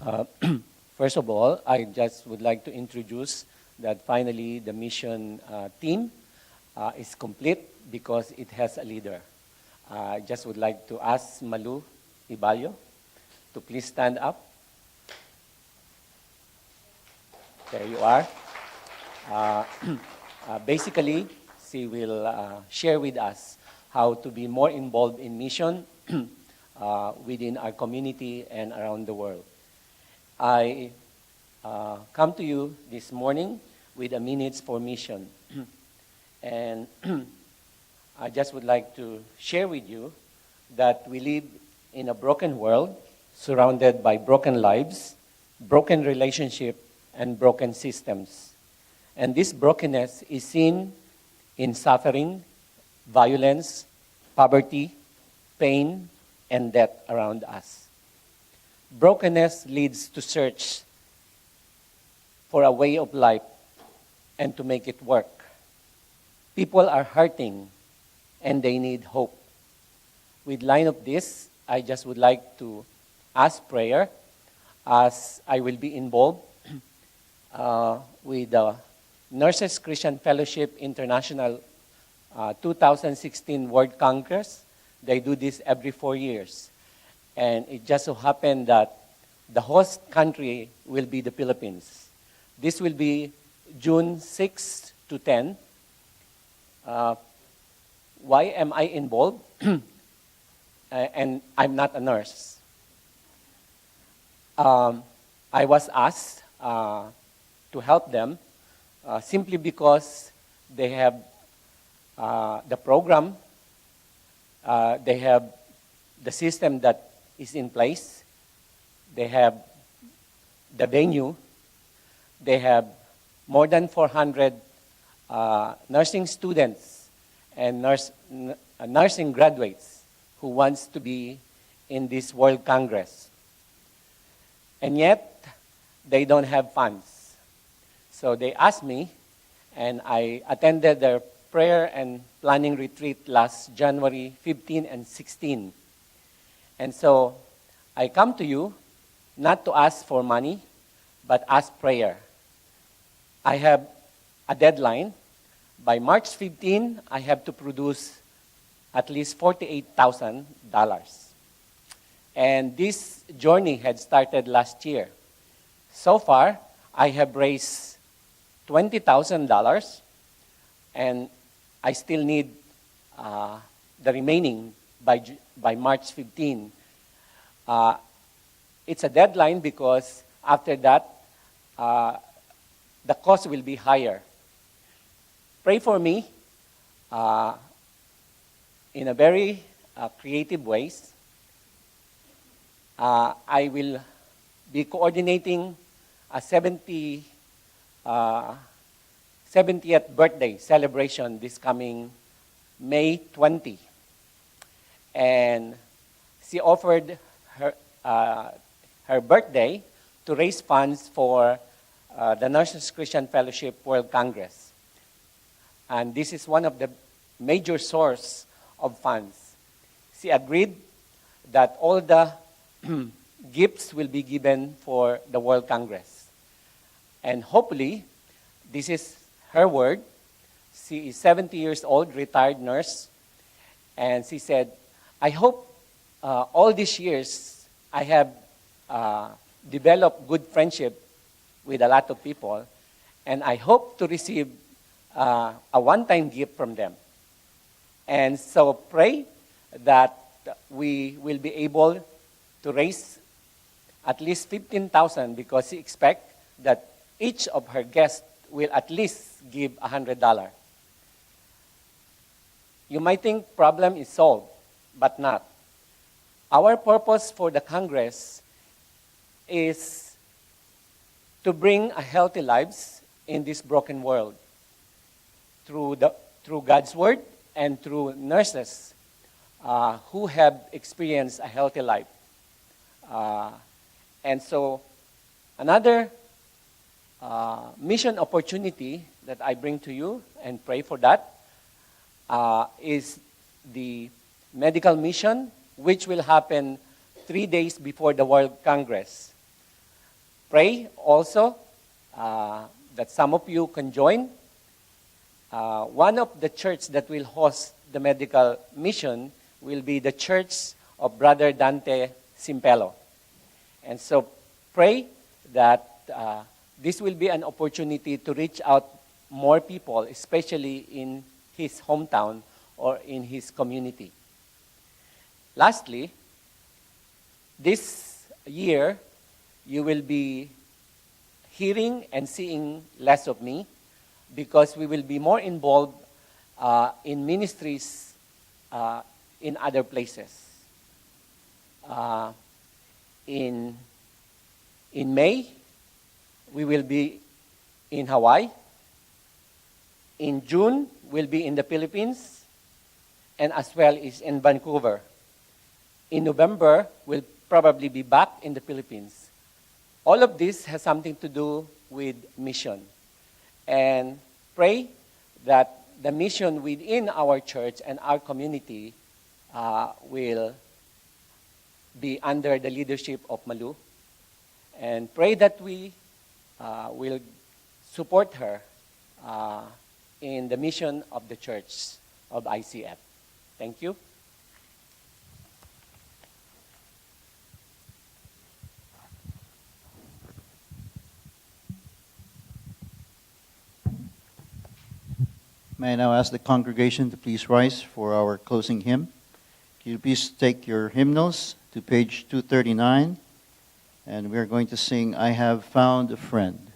Uh, First of all, I just would like to introduce that finally the mission team is complete because it has a leader. I just would like to ask Malu Ibalyo to please stand up. There you are. Basically, she will share with us how to be more involved in mission within our community and around the world. I come to you this morning with a minutes for mission. And I just would like to share with you that we live in a broken world surrounded by broken lives, broken relationships, and broken systems. And this brokenness is seen in suffering, violence, poverty, pain, and death around us. Brokenness leads to search for a way of life and to make it work. People are hurting and they need hope. With line of this, I just would like to ask prayer as I will be involved with the Nurses Christian Fellowship International 2016 World Congress. They do this every 4 years. And it just so happened that the host country will be the Philippines. This will be June 6 to 10. Why am I involved? And I'm not a nurse. I was asked to help them simply because they have the program, they have the system that is in place, they have the venue, they have more than 400 nursing students and nursing graduates who wants to be in this World Congress. And yet, they don't have funds. So they asked me, and I attended their prayer and planning retreat last January 15 and 16. And so I come to you not to ask for money, but ask prayer. I have a deadline. By March 15, I have to produce at least $48,000. And this journey had started last year. So far, I have raised $20,000, and I still need the remaining by March 15. It's a deadline because after that, the cost will be higher. Pray for me in a very creative ways. I will be coordinating a 70th birthday celebration this coming May 20. And she offered her birthday to raise funds for the Nurses Christian Fellowship World Congress. And this is one of the major source of funds. She agreed that all the gifts will be given for the World Congress. And hopefully, this is her word. She is 70 years old, retired nurse. And she said, I hope all these years I have developed good friendship with a lot of people. And I hope to receive a one-time gift from them. And so pray that we will be able to raise at least $15,000 because she expects that each of her guests will at least give $100. You might think problem is solved, but not. Our purpose for the Congress is to bring a healthy lives in this broken world through God's Word and through nurses who have experienced a healthy life. And so another mission opportunity that I bring to you and pray for that is the medical mission, which will happen 3 days before the World Congress. Pray also that some of you can join. One of the church that will host the medical mission will be the church of Brother Dante Simpelo. And so pray that this will be an opportunity to reach out more people, especially in his hometown or in his community. Lastly, this year, you will be hearing and seeing less of me because we will be more involved in ministries in other places. In May, we will be in Hawaii. In June, we'll be in the Philippines, and as well is in Vancouver. In November, we'll probably be back in the Philippines. All of this has something to do with mission. And pray that the mission within our church and our community will be under the leadership of Malu. And pray that we will support her in the mission of the church of ICF. Thank you. May I now ask the congregation to please rise for our closing hymn. Can you please take your hymnals to page 239, and we're going to sing, I Have Found a Friend.